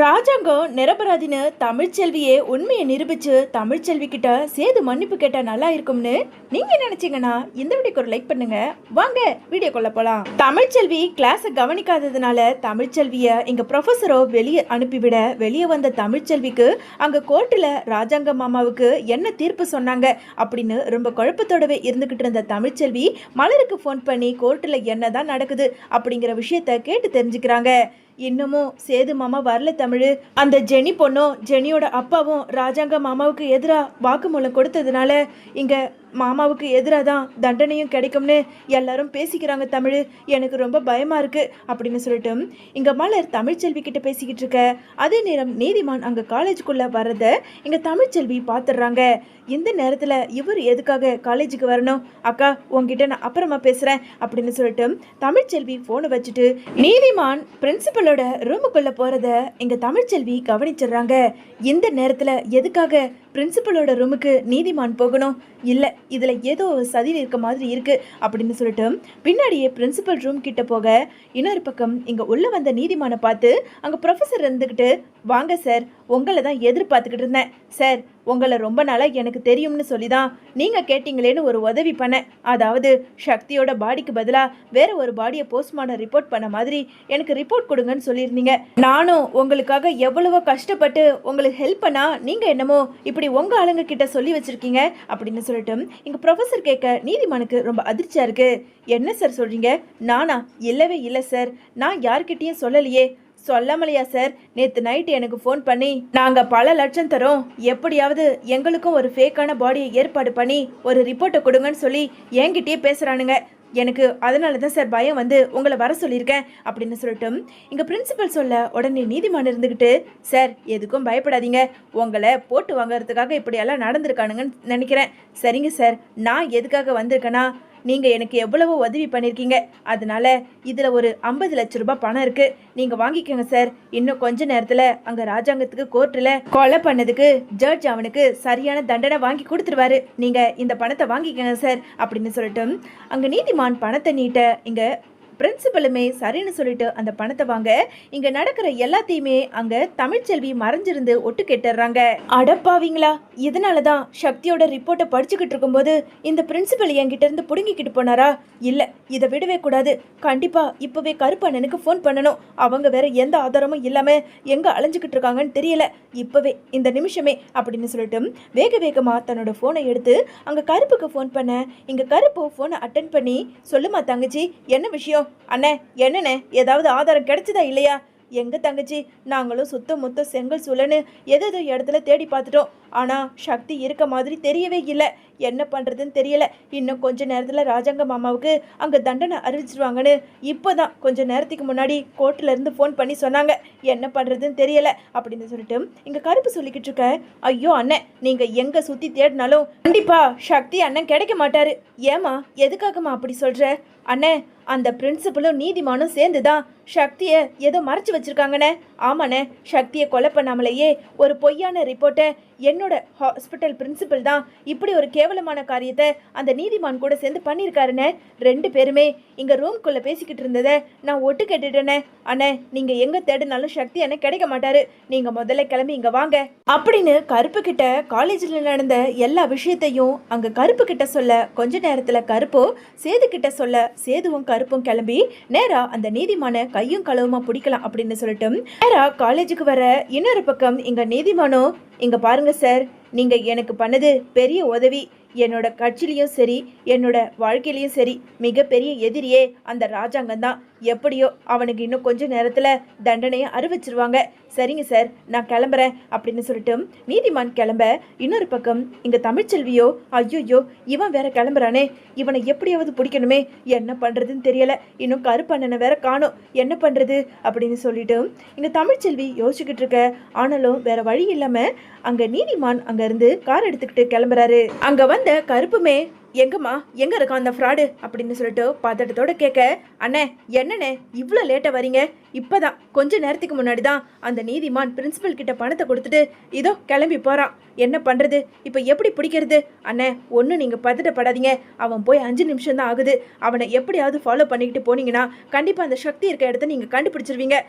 ராஜாங்கம் நிரபராதின்னு தமிழ்ச்செல்வியே உண்மையை நிரூபிச்சு தமிழ்ச்செல்வி கிட்ட சேது மன்னிப்பு கேட்டா நல்லா இருக்கும்னு நீங்க நினைச்சீங்கன்னா இந்த வீடியோக்கு ஒரு லைக் பண்ணுங்க. வாங்க வீடியோக்குள்ள போலாம். தமிழ்ச்செல்வி கிளாஸை கவனிக்காததுனால தமிழ்ச்செல்விய இங்க ப்ரொஃபஸரோ வெளியே அனுப்பிவிட வெளியே வந்த தமிழ்ச்செல்விக்கு அங்க கோர்ட்டுல ராஜாங்க மாமாவுக்கு என்ன தீர்ப்பு சொன்னாங்க அப்படின்னு ரொம்ப குழப்பத்தோடவே இருந்துகிட்டு இருந்த தமிழ்ச்செல்வி மலருக்கு ஃபோன் பண்ணி கோர்ட்டுல என்னதான் நடக்குது அப்படிங்கிற விஷயத்த கேட்டு தெரிஞ்சுக்கிறாங்க. இன்னமும் சேது மாமா வரல தமிழ். அந்த ஜெனி பொண்ணும் ஜெனியோட அப்பாவும் ராஜாங்க மாமாவுக்கு எதிராக வாக்குமூலம் கொடுத்ததுனால இங்க மாமாவுக்கு எதிராக தான் தண்டனையும் கிடைக்கும்னு எல்லாரும் பேசிக்கிறாங்க தமிழ். எனக்கு ரொம்ப பயமா இருக்கு அப்படின்னு சொல்லிட்டு இங்க மலர் தமிழ்ச்செல்வி கிட்ட பேசிக்கிட்டு இருக்க அதே நேரம் நீதிமான் அங்க காலேஜுக்குள்ள வர்றத இங்க தமிழ்ச்செல்வி பாத்துடுறாங்க. இந்த நேரத்துல இவர் எதுக்காக காலேஜுக்கு வரணும்? அக்கா உங்ககிட்ட நான் அப்புறமா பேசுறேன் அப்படின்னு சொல்லிட்டு தமிழ்ச்செல்வி போனை வச்சுட்டு நீதிமான் பிரின்சிபலோட ரூமுக்குள்ள போறத இங்க தமிழ்ச்செல்வி கவனிச்சிடுறாங்க. இந்த நேரத்துல எதுக்காக பிரின்சிபலோட ரூமுக்கு நீதிமான் போகணும்? இல்லை, இதில் ஏதோ சதி இருக்க மாதிரி இருக்கு அப்படின்னு சொல்லிட்டு பின்னாடியே பிரின்சிபல் ரூம் கிட்ட போக இன்னொரு பக்கம் இங்கே உள்ள வந்த நீதிமானை பார்த்து அங்கே ப்ரொஃபஸர் இருந்துக்கிட்டு, வாங்க சார், உங்களை தான் எதிர்பார்த்துக்கிட்டு இருந்தேன் சார். உங்களை ரொம்ப நாளாக எனக்கு தெரியும்னு சொல்லி தான் நீங்கள் கேட்டீங்களேன்னு ஒரு உதவி பண்ணேன். அதாவது சக்தியோட பாடிக்கு பதிலாக வேற ஒரு பாடியை போஸ்ட்மார்ட்டம் ரிப்போர்ட் பண்ண மாதிரி எனக்கு ரிப்போர்ட் கொடுங்கன்னு சொல்லியிருந்தீங்க. நானும் உங்களுக்காக எவ்வளவோ கஷ்டப்பட்டு உங்களுக்கு ஹெல்ப் பண்ணா நீங்கள் என்னமோ இப்படி உங்கள் ஆளுங்க கிட்ட சொல்லி வச்சுருக்கீங்க அப்படின்னு சொல்லிட்டு இங்கே ப்ரொஃபஸர் கேட்க நீதிமானுக்கு ரொம்ப அதிர்ச்சியாக இருக்கு. என்ன சார் சொல்கிறீங்க? நானா? இல்லவே இல்லை சார், நான் யார்கிட்டயும் சொல்லலையே. சொல்லாமலையா சார்? நேற்று நைட்டு எனக்கு ஃபோன் பண்ணி நாங்கள் பல லட்சம் தரோம், எப்படியாவது எங்களுக்கும் ஒரு ஃபேக்கான பாடியை ஏற்பாடு பண்ணி ஒரு ரிப்போர்ட்டை கொடுங்கன்னு சொல்லி என்கிட்டயே பேசுகிறானுங்க. எனக்கு அதனால தான் சார் பயம் வந்து உங்களை வர சொல்லியிருக்கேன் அப்படின்னு சொல்லிட்டு இங்கே பிரின்சிபல் சொல்ல உடனே நீதிமான் இருந்துக்கிட்டு, சார் எதுக்கும் பயப்படாதீங்க, உங்களை போட்டு வாங்கிறதுக்காக இப்படியெல்லாம் நடந்திருக்கானுங்கன்னு நினைக்கிறேன். சரிங்க சார், நான் எதுக்காக வந்திருக்கேன்னா நீங்கள் எனக்கு எவ்வளவோ உதவி பண்ணியிருக்கீங்க, அதனால இதில் ஒரு 50 லட்ச ரூபாய் பணம் இருக்குது, நீங்கள் வாங்கிக்கோங்க சார். இன்னும் கொஞ்ச நேரத்தில் அங்கே ராஜாங்கத்துக்கு கோர்ட்டில் கொலை பண்ணதுக்கு ஜட்ஜ் அவனுக்கு சரியான தண்டனை வாங்கி கொடுத்துருவாரு. நீங்கள் இந்த பணத்தை வாங்கிக்கோங்க சார் அப்படின்னு சொல்லிட்டு அங்கே நீதிமான் பணத்தை நீட்ட இங்கே பிரின்சிபலுமே சரின்னு சொல்லிட்டு அந்த பணத்தை வாங்க இங்க நடக்கிற எல்லாத்தையுமே அங்க தமிழ்ச்செல்வி மறைஞ்சிருந்து ஒட்டு கேட்டுறாங்க. அடப்பாவீங்களா, இதனாலதான் சக்தியோட ரிப்போர்ட்டை படிச்சுக்கிட்டு இருக்கும்போது இந்த பிரின்சிபல் என்கிட்ட இருந்து புடுங்கிக்கிட்டு போனாரா? இல்ல, இதை விடவே கூடாது. கண்டிப்பா இப்பவே கருப்பண்ணனுக்கு ஃபோன் பண்ணணும். அவங்க வேற எந்த ஆதாரமும் இல்லாம எங்க அலைஞ்சுக்கிட்டு இருக்காங்கன்னு தெரியல. இப்பவே இந்த நிமிஷமே அப்படின்னு சொல்லிட்டு வேக வேகமா தன்னோட போனை எடுத்து அங்க கருப்புக்கு ஃபோன் பண்ண இங்க கருப்பு போனை அட்டன் பண்ணி, சொல்லுமா தங்கச்சி, என்ன விஷயம்? அண்ணே, என்னண்ணே, ஏதாவது ஆதாரம் கிடைச்சதா இல்லையா? எங்க தங்கச்சி, நாங்களும் சுத்த முத்த செங்கல் சூழன்னு எதோ இடத்துல தேடி பார்த்துட்டோம். ஆனால் சக்தி இருக்க மாதிரி தெரியவே இல்லை. என்ன பண்ணுறதுன்னு தெரியல. இன்னும் கொஞ்ச நேரத்தில் ராஜாங்க மாமாவுக்கு அங்கே தண்டனை அறிவிச்சிருவாங்கன்னு இப்போ தான் கொஞ்ச நேரத்துக்கு முன்னாடி கோர்ட்டிலேருந்து ஃபோன் பண்ணி சொன்னாங்க. என்ன பண்ணுறதுன்னு தெரியலை அப்படின்னு சொல்லிட்டு இங்கே கருப்பு சொல்லிக்கிட்டு இருக்க, ஐயோ அண்ணன், நீங்கள் எங்கே சுற்றி தேடினாலும் கண்டிப்பாக சக்தி அண்ணன் கிடைக்க மாட்டார். ஏமா, எதுக்காகம்மா அப்படி சொல்கிற? அண்ணே, அந்த பிரின்சிபலும் நீதிமானும் சேர்ந்து தான் சக்தியை ஏதோ மறைச்சி வச்சிருக்காங்கண்ணே. ஆமாண்ணே, சக்தியை கொலை பண்ணாமலேயே ஒரு பொய்யான ரிப்போர்ட்டை என்னோட ஹாஸ்பிட்டல் பிரின்சிபல் தான் இப்படி ஒரு கேவலமான காரியத்தை அந்த நீதிமான் கூட சேர்ந்து பண்ணியிருக்காருண்ணே. 2 பேருமே இங்கே ரூம்குள்ளே பேசிக்கிட்டு இருந்ததை நான் ஒட்டு கேட்டுட்டேனே. அண்ணே, நீங்கள் எங்கே தேடினாலும் சக்தி அண்ணே கிடைக்க மாட்டாரு. நீங்கள் முதல்ல கிளம்பி இங்கே வாங்க அப்படின்னு கருப்பு கிட்ட காலேஜில் நடந்த எல்லா விஷயத்தையும் அங்கே கருப்பு கிட்ட சொல்ல கொஞ்ச நேரத்தில் கருப்போ சேது கிட்ட சொல்ல சேதுவும் கருப்பும் கிளம்பி நேரா அந்த நீதிமான கையும் களவுமா பிடிக்கலாம் அப்படின்னு சொல்லிட்டு நேரா காலேஜுக்கு வர இன்னொரு பக்கம் இங்க நீதிமானோ, இங்க பாருங்க சார், நீங்க எனக்கு பண்ணது பெரிய உதவி. என்னோட கட்சியிலையும் சரி என்னோட வாழ்க்கையிலையும் சரி மிகப்பெரிய எதிரியே அந்த ராஜாங்கம் தான். எப்படியோ அவனுக்கு இன்னும் கொஞ்ச நேரத்தில் தண்டனையை அறிவிச்சிருவாங்க. சரிங்க சார், நான் கிளம்புறேன் அப்படின்னு சொல்லிட்டு நீதிமான் கிளம்ப இன்னொரு பக்கம் இங்கே தமிழ்ச்செல்வியோ, ஐயோயோ இவன் வேற கிளம்புறானே, இவனை எப்படியாவது பிடிக்கணுமே, என்ன பண்ணுறதுன்னு தெரியலை, இன்னும் கருப்பண்ணனை வேற காணும், என்ன பண்ணுறது அப்படின்னு சொல்லிட்டு இங்கே தமிழ்ச்செல்வி யோசிச்சுக்கிட்டு இருக்க. ஆனாலும் வேற வழி இல்லாமல் அங்கே நீதிமான் அங்கேருந்து கார் எடுத்துக்கிட்டு கிளம்புறாரு. அங்கே வந்த கருப்புமே, எங்கம்மா எங்க இருக்கான் அந்த ஃப்ராடு அப்படின்னு சொல்லிட்டு பதட்டத்தோட கேட்க, அண்ணே என்னண்ணே இவ்வளோ லேட்டாக வரீங்க? இப்போதான் கொஞ்ச நேரத்துக்கு முன்னாடி தான் அந்த நீதிமான் பிரின்சிபல் கிட்ட பணத்தை கொடுத்துட்டு இதோ கிளம்பி போகிறான். என்ன பண்ணுறது? இப்போ எப்படி பிடிக்கிறது? அண்ணே ஒன்றும் நீங்கள் பதட்டப்படாதீங்க. அவன் போய் 5 நிமிஷம் தான் ஆகுது. அவனை எப்படியாவது ஃபாலோ பண்ணிக்கிட்டு போனீங்கன்னா கண்டிப்பாக அந்த சக்தி இருக்க இடத்த நீங்கள் கண்டுபிடிச்சிருவீங்க.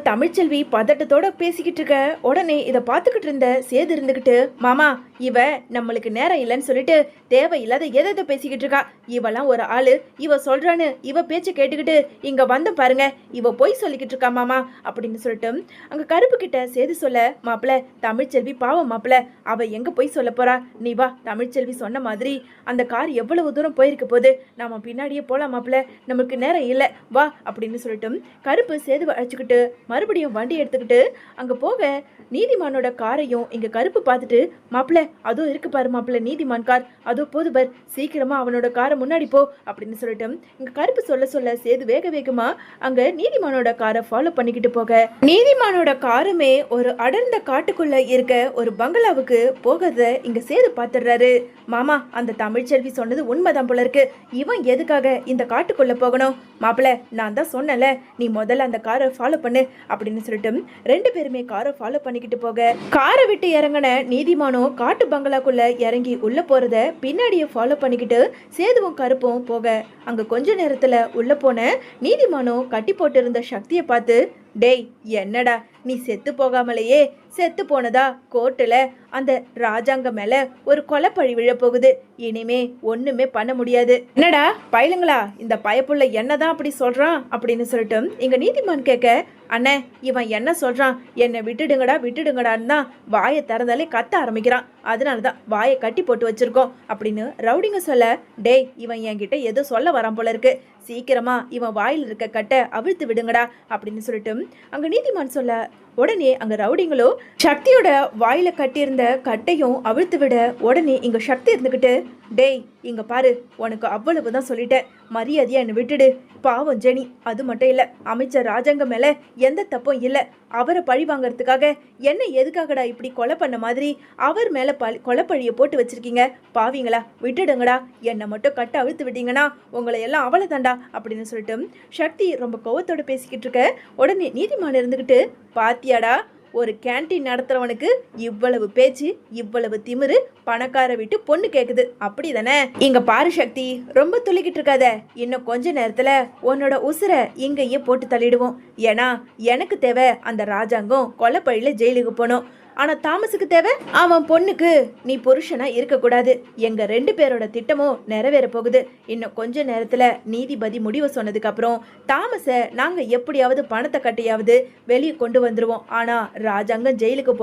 தமிழ்ச்செல்வி பதட்டத்தோட பேசிக்கிட்டு இருக்க உடனே இதை பார்த்துக்கிட்டு இருந்த சேது இருந்துக்கிட்டு, மாமா இவ நம்மளுக்கு நேரம் இல்லைன்னு சொல்லிட்டு தேவையில்லாத எதை பேசிக்கிட்டு இருக்கா. இவெல்லாம் ஒரு ஆளு, இவ சொல்றான்னு இவ பேச்சு கேட்டுக்கிட்டு இங்க வந்து பாருங்க, இவ போய் சொல்லிக்கிட்டு இருக்கா மாமா அப்படின்னு சொல்லிட்டு அங்க கருப்பு கிட்ட சேது சொல்ல, மாப்பிள்ள தமிழ்ச்செல்வி பாவம் மாப்பிள்ள, அவ எங்க போய் சொல்ல போறா? நீ வா, தமிழ்ச்செல்வி சொன்ன மாதிரி அந்த கார் எவ்வளவு தூரம் போயிருக்க போது, நாம பின்னாடியே போலாம் மாப்பிள்ள, நமக்கு நேரம் இல்லை வா அப்படின்னு சொல்லிட்டு கருப்பு சேதுவை அழைச்சிக்கிட்டு மறுபடியும் வண்டி எடுத்துக்கிட்டு அங்க போக நீதிமானோட காரையும் இங்க கருப்பு பார்த்துட்டு, மாப்பிள்ள அதோ இருக்கு பாரு மாப்பிள்ள நீதிமான் கார், அதோ போது பார், சீக்கிரமா அவனோட காரை முன்னாடி போ அப்படின்னு சொல்லிட்டு இங்க கருப்பு சொல்ல சேது வேக வேகமா அங்க நீதிமானோட காரை ஃபாலோ பண்ணிக்கிட்டு போக, நீதிமானோட காருமே ஒரு அடர்ந்த காட்டுக்குள்ள இருக்க ஒரு பங்களாவுக்கு போகிறத இங்க சேது பார்த்துடுறாரு. மாமா அந்த தமிழ்ச்செல்வி சொன்னது உண்மைதான் போல இருக்கு. இவன் எதுக்காக இந்த காட்டுக்குள்ள போகணும்? மாப்பிள்ள நான் தான் சொன்னல, நீ முதல்ல அந்த காரை ஃபாலோ பண்ணு அப்படின்னு சொல்லிட்டு 2 பேருமே காரை ஃபாலோ பண்ணிக்கிட்டு போக, காரை விட்டு இறங்கின நீதிமானும் காட்டு பங்களாக்குள்ள இறங்கி உள்ள போறத பின்னாடியே ஃபாலோ பண்ணிக்கிட்டு சேதுவும் கருப்பும் போக, அங்க கொஞ்ச நேரத்துல உள்ள போன நீதிமானும் கட்டி போட்டு இருந்த சக்தியை பார்த்து, டேய் என்னடா நீ செத்து போகாமலேயே செத்து போனதா கோர்ட்டுல அந்த ராஜாங்க மேல ஒரு கொலைப்பழி விழப்போகுது, இனிமே ஒண்ணுமே பண்ண முடியாது. என்னடா பயலுங்களா இந்த பயப்புள்ள என்னதான் அப்படி சொல்றான் அப்படின்னு சொல்லிட்டு இங்க நீதிமான் கேட்க, அண்ணே இவன் என்ன சொல்றான், என்னை விட்டுடுங்கடான்னு தான் வாயை திறந்தாலே கத்த ஆரம்பிக்கிறான், அதனாலதான் வாயை கட்டி போட்டு வச்சிருக்கோம் அப்படின்னு ரவுடிங்க சொல்ல, டேய் இவன் என்கிட்ட ஏதோ சொல்ல வரான் போல இருக்கு, சீக்கிரமா இவன் வாயில் இருக்க கட்டை அவிழ்த்து விடுங்கடா அப்படின்னு சொல்லிட்டு அங்க நீதிமான் சொல்ல, உடனே அங்க ரவுடிங்களோ சக்தியோட வாயில கட்டியிருந்த கட்டையும் அவிழ்த்து விட, உடனே இங்க சக்தி இருந்துகிட்டு, டேய் இங்க பாரு, உனக்கு அவ்வளவுதான் சொல்லிட்டேன், மரியாதையா என்னை விட்டுடு, பாவம் ஜெனி, அது மட்டும் இல்ல அமைச்சர் ராஜாங்க மேல எந்த தப்பும் இல்ல, அவரை பழி வாங்கறதுக்காக என்ன எதுக்காகடா இப்படி கொலை பண்ண மாதிரி அவர் மேல கொலைப்பழிய போட்டு வச்சிருக்கீங்க, பாவீங்களா விட்டுடுங்கடா, என்னை மட்டும் கட்ட அவிழ்த்து விட்டீங்கன்னா உங்களை எல்லாம் அவளை தாண்டா அப்படின்னு சொல்லிட்டு சக்தி ரொம்ப கோவத்தோட பேசிக்கிட்டு இருக்க, உடனே நீதிமான் இருந்துகிட்டு, பாத்தியாடா ஒரு கேண்டீன் நடத்துறவனுக்கு இவ்வளவு பேச்சு இவ்வளவு திமிரு, பணக்கார விட்டு பொண்ணு கேக்குது அப்படி தானே? இங்க பாரு சக்தி, ரொம்ப துள்ளிக்கிட்டு இருக்காத, இன்னும் கொஞ்ச நேரத்துல உன்னோட உசுரை இங்கேயே போட்டு தள்ளிடுவோம். ஏன்னா எனக்கு தேவை அந்த ராஜாங்கம் கொலைப்பழியில ஜெயிலுக்கு போனோம், ஆனா தாமஸுக்கு தேவை அவன் பொண்ணுக்கு நீ புருஷனா இருக்கக்கூடாது. எங்க 2 பேரோட திட்டமும் நிறைவேற போகுது. இன்னும் கொஞ்ச நேரத்துல நீதிபதி முடிவு சொன்னதுக்கு அப்புறம் தாமஸை நாங்க எப்படியாவது பணத்தை கட்டியாவது வெளியே கொண்டு வந்துருவோம். ஆனா ராஜாங்கம் ஜெயிலுக்கு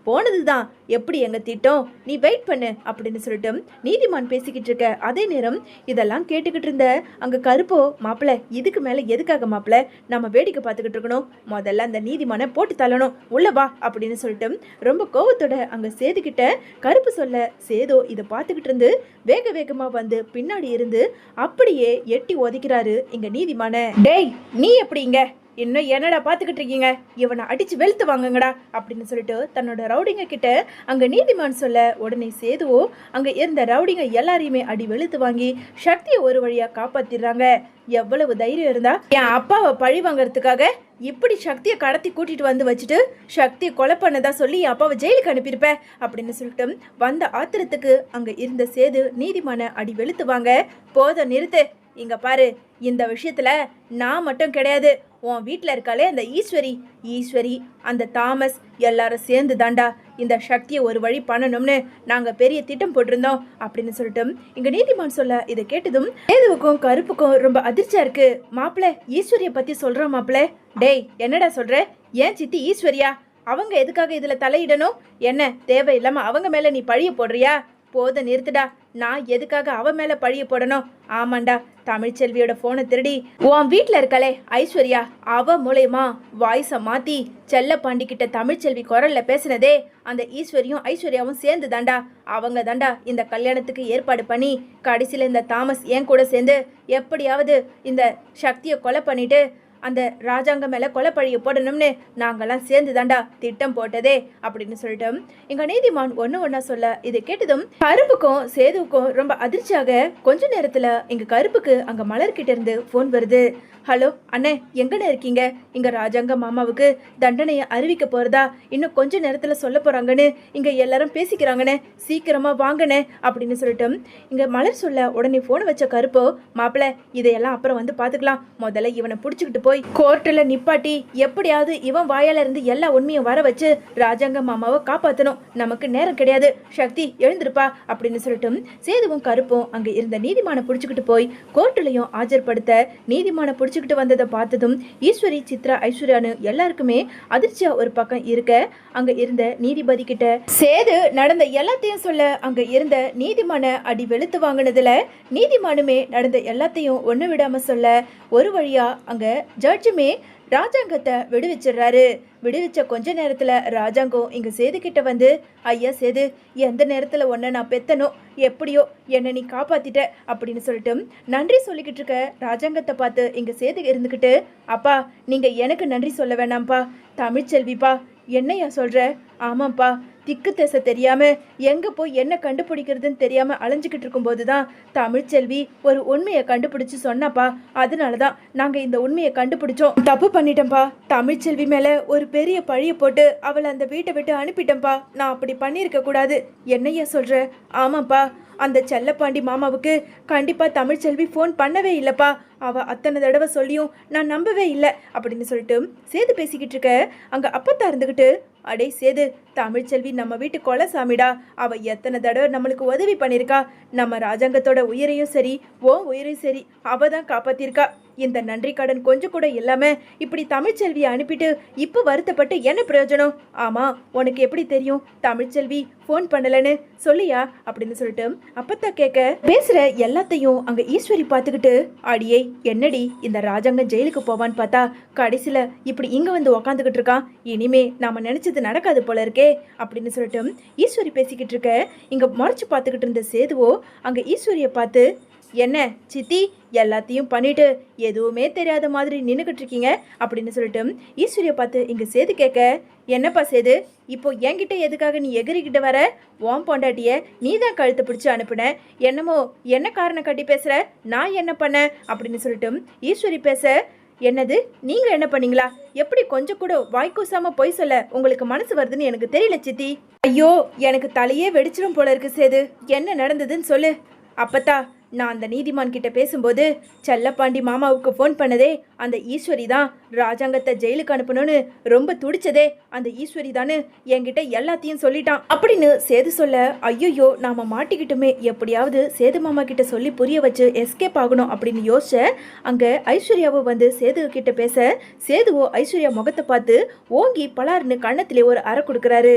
போனதுதான் எப்படி எங்க திட்டம், நீ வெயிட் பண்ணு அப்படின்னு சொல்லிட்டு நீதிமான் பேசிக்கிட்டு இருக்க. அதே நேரம் இதெல்லாம் கேட்டுக்கிட்டு இருந்த அங்க கருப்போ, மாப்பிள்ள இதுக்கு மேல எதுக்காக மாப்பிள்ள நம்ம வேடிக்கை பார்த்துக்கிட்டு இருக்கணும், முதல்ல அந்த நீதிமானை போட்டு தள்ளணும், உள்ள வா அப்படின்னு சொல்லிட்டு ரொம்ப கோவத்தோட அங்க சேதுகிட்ட கருப்பு சொல்ல, சேதோ இதை பார்த்துக்கிட்டு இருந்து வேக வேகமா வந்து பின்னாடி இருந்து அப்படியே எட்டி ஒதைக்கிறாரு இங்க நீதிமான. டேய் நீ எப்படிங்க இன்னும் என்னடா பார்த்துக்கிட்டு இருக்கீங்க, இவனை அடிச்சு வெளுத்து வாங்குங்கடா அப்படின்னு சொல்லிட்டு தன்னோட ரவுடிங்க கிட்ட அங்க நீதிமான் சொல்ல, உடனே சேதுவோ அங்க இருந்த ரவுடிங்க எல்லாரையுமே அடி வெளுத்து வாங்கி சக்தியை ஒரு வழியா காப்பாத்திடுறாங்க. எவ்வளவு தைரியம் இருந்தா என் அப்பாவை பழி வாங்கறதுக்காக இப்படி சக்தியை கடத்தி கூட்டிட்டு வந்து வச்சுட்டு சக்தியை கொலை பண்ணதா சொல்லி என் அப்பாவை ஜெயிலுக்கு அனுப்பியிருப்ப அப்படின்னு சொல்லிட்டு வந்த ஆத்திரத்துக்கு அங்க இருந்த சேது நீதிமான அடி வெளுத்து வாங்க, போதும் நிறுத்து, இங்க பாரு இந்த விஷயத்துல நான் மட்டும் கிடையாது, உன் வீட்டில் இருக்காளே அந்த ஈஸ்வரி அந்த தாமஸ் எல்லாரும் சேர்ந்து தாண்டா இந்த சக்தியை ஒரு வழி பண்ணணும்னு நாங்கள் பெரிய திட்டம் போட்டிருந்தோம் அப்படின்னு சொல்லிட்டு இங்க நீதிமான் சொல்ல, இதை கேட்டதும் சேதுவுக்கும் கருப்புக்கும் ரொம்ப அதிர்ச்சியா இருக்கு. மாப்பிள்ள ஈஸ்வரியை பத்தி சொல்றோம் மாப்பிள்ள. டேய் என்னடா சொல்ற, ஏன் சித்தி ஈஸ்வரியா, அவங்க எதுக்காக இதுல தலையிடணும், என்ன தேவையில்லாம அவங்க மேல நீ பழிய போடுறியா, போத நிறுத்துடா, நான் எதுக்காக அவ மேல பழிய போடணும், ஆமாண்டா தமிழ்ச்செல்வியோட போனை திருடி உன் வீட்டுல இருக்காளே ஐஸ்வர்யா அவ மூலயமா வாய்ஸை மாத்தி செல்ல பாண்டிக்கிட்ட தமிழ்ச்செல்வி குரல்ல பேசினதே அந்த ஈஸ்வரியும் ஐஸ்வர்யாவும் சேர்ந்து தாண்டா, அவங்க தாண்டா இந்த கல்யாணத்துக்கு ஏற்பாடு பண்ணி கடைசியில இந்த தாமஸ் என் கூட சேர்ந்து எப்படியாவது இந்த சக்தியை கொலை பண்ணிட்டு அந்த ராஜாங்க மேல கொலைப்பழிய போடணும்னு நாங்கெல்லாம் சேர்ந்து தாண்டா திட்டம் போட்டதே அப்படின்னு சொல்லிட்டு எங்க நீதிமான் ஒன்னா சொல்ல இதை கேட்டதும் கருப்புக்கும் சேதுவுக்கும் ரொம்ப அதிர்ச்சியாக கொஞ்ச நேரத்துல எங்க கருப்புக்கு அங்க மலர்கிட்ட இருந்து போன் வருது. ஹலோ அண்ணே, எங்கன்னு இருக்கீங்க? இங்க ராஜாங்க மாமாவுக்கு தண்டனையை அறிவிக்க போறதா இன்னும் கொஞ்ச நேரத்துல சொல்ல போறாங்கன்னு இங்க எல்லாரும் பேசிக்கிறாங்கன்னு, சீக்கிரமா வாங்கண்ணே அப்படின்னு சொல்லிட்டு இங்க மலர் சொல்ல உடனே போன் வச்ச கருப்போ, மாப்பிள்ள இதையெல்லாம் அப்புறம் வந்து பாத்துக்கலாம், முதல்ல இவனை புடிச்சுக்கிட்டு போய் கோர்ட்டில் நிப்பாட்டி எப்படியாவது இவன் வாயால இருந்து எல்லா உண்மையும் வர வச்சு ராஜாங்க மாமாவை காப்பாற்றணும், நமக்கு நேரம் கிடையாது, சக்தி எழுந்திருப்பா அப்படின்னு சொல்லிட்டு சேதுவும் கருப்பும் அங்க இருந்த நீதிமான புடிச்சுக்கிட்டு போய் கோர்ட்டிலையும் ஆஜர்படுத்த நீதிமான புடிச்சுக்கிட்டு வந்ததை பார்த்ததும் ஈஸ்வரி, சித்ரா, ஐஸ்வர்யானு எல்லாருக்குமே அதிர்ச்சியா ஒரு பக்கம் இருக்க, அங்க இருந்த நீதிபதி கிட்ட சேது நடந்த எல்லாத்தையும் சொல்ல அங்க இருந்த நீதிமான அடி வெளுத்து வாங்கினதுல நீதிமானுமே நடந்த எல்லாத்தையும் ஒண்ணு விடாம சொல்ல ஒரு வழியா அங்க ஜட்ஜுமே ராஜாங்கத்தை விடுவிச்சிடுறாரு. விடுவிச்ச கொஞ்ச நேரத்துல ராஜாங்கம் இங்க சேது கிட்ட வந்து, ஐயா சேது, எந்த நேரத்துல ஒன்ன நான் பெத்தனோ எப்படியோ என்னை நீ காப்பாத்திட்ட அப்படின்னு சொல்லிட்டு நன்றி சொல்லிக்கிட்டு இருக்க ராஜாங்கத்தை பார்த்து இங்க சேது இருந்துக்கிட்டு, அப்பா நீங்க எனக்கு நன்றி சொல்ல வேணாம்ப்பா, தமிழ்ச்செல்விப்பா, என்னையா சொல்ற? ஆமாப்பா, திக்கு திசை தெரியாம எங்க போய் என்ன கண்டுபிடிக்கிறதுன்னு தெரியாம அலைஞ்சுக்கிட்டு இருக்கும் போதுதான் தமிழ்ச்செல்வி ஒரு உண்மையை கண்டுபிடிச்சு சொன்னாப்பா, அதனாலதான் நாங்க இந்த உண்மையை கண்டுபிடிச்சோம். தப்பு பண்ணிட்டேன்ப்பா, தமிழ்ச்செல்வி மேல ஒரு பெரிய பழிய போட்டு அவளை அந்த வீட்டை விட்டு அனுப்பிட்டேன்ப்பா, நான் அப்படி பண்ணியிருக்க கூடாது. என்னையா சொல்ற? ஆமாப்பா, அந்த செல்லப்பாண்டி மாமாவுக்கு கண்டிப்பா தமிழ்ச்செல்வி ஃபோன் பண்ணவே இல்லப்பா, அவ அத்தனை தடவை சொல்லியும் நான் நம்பவே இல்லை அப்படின்னு சொல்லிட்டு சேது பேசிக்கிட்டு இருக்க அங்க அப்பத்தா இருந்துகிட்டு, அடே சேது, தமிழ்ச்செல்வி நம்ம வீட்டு கொலை சாமிடா, அவ எத்தனை தடவை நம்மளுக்கு உதவி பண்ணியிருக்கா, நம்ம ராஜாங்கத்தோட உயிரையும் சரி ஓ உயிரையும் சரி அவ தான் காப்பாத்திருக்கா. இந்த நன்றி கடன் கொஞ்சம் கூட இல்லாம இப்படி தமிழ்ச்செல்வியை அனுப்பிட்டு இப்ப வருத்தப்பட்டு என்ன பிரயோஜனம்? ஆமா, உனக்கு எப்படி தெரியும் தமிழ்ச்செல்வி ஃபோன் பண்ணலன்னு சொல்லியா அப்படின்னு சொல்லிட்டு அப்பத்தா கேட்க, பேசுற எல்லாத்தையும் அங்க ஈஸ்வரி பார்த்துக்கிட்டு, அடியே என்னடி இந்த ராஜாங்கம் ஜெயிலுக்கு போவான்னு பார்த்தா கடைசியில இப்படி இங்க வந்து உக்காந்துக்கிட்டு இருக்கான், இனிமே நாம நினைச்சது நடக்காது போல இருக்கே அப்படின்னு சொல்லிட்டு ஈஸ்வரி பேசிக்கிட்டு இருக்க இங்க மறைச்சு பார்த்துக்கிட்டு இருந்த சேதுவோ அங்க ஈஸ்வரியை பார்த்து, என்ன சித்தி எல்லாத்தையும் பண்ணிட்டு எதுவுமே தெரியாத மாதிரி நின்றுக்கிட்டு இருக்கீங்க அப்படின்னு சொல்லிட்டு ஈஸ்வரியை பார்த்து இங்க சேது கேட்க, என்னப்பா சேது, இப்போ என்கிட்ட எதுக்காக நீ எகிரிக்கிட்ட வர? ஓம் பொண்டாட்டிய நீ தான் கழுத்தை பிடிச்சி அனுப்புன, என்னமோ என்ன காரணம் கட்டி பேசுற, நான் என்ன பண்ண அப்படின்னு சொல்லிட்டு ஈஸ்வரி பேச, என்னது நீங்க என்ன பண்ணீங்களா? எப்படி கொஞ்சம் கூட வாய்க்கூசாம பொய் சொல்ல உங்களுக்கு மனசு வருதுன்னு எனக்கு தெரியல சித்தி. ஐயோ, எனக்கு தலையே வெடிச்சிடும் போல இருக்கு சேது, என்ன நடந்ததுன்னு சொல்லு. அப்பத்தா, நான் அந்த நீதிமான் கிட்ட பேசும்போது செல்லப்பாண்டி மாமாவுக்கு ஃபோன் பண்ணதே அந்த ஈஸ்வரி தான், ராஜாங்கத்தை ஜெயிலுக்கு அனுப்பணும்னு ரொம்ப துடிச்சதே அந்த ஈஸ்வரி தானு என்கிட்ட எல்லாத்தையும் சொல்லிட்டான் அப்படின்னு சேது சொல்ல, ஐயோ நாம மாட்டிக்கிட்டுமே, எப்படியாவது சேது மாமா கிட்ட சொல்லி புரிய வச்சு எஸ்கேப் ஆகணும் அப்படின்னு யோசிச்ச அங்க ஐஸ்வர்யாவோ வந்து சேது கிட்ட பேச, சேதுவோ ஐஸ்வர்யா முகத்தை பார்த்து ஓங்கி பலார்னு கண்ணத்திலே ஒரு அறை கொடுக்குறாரு.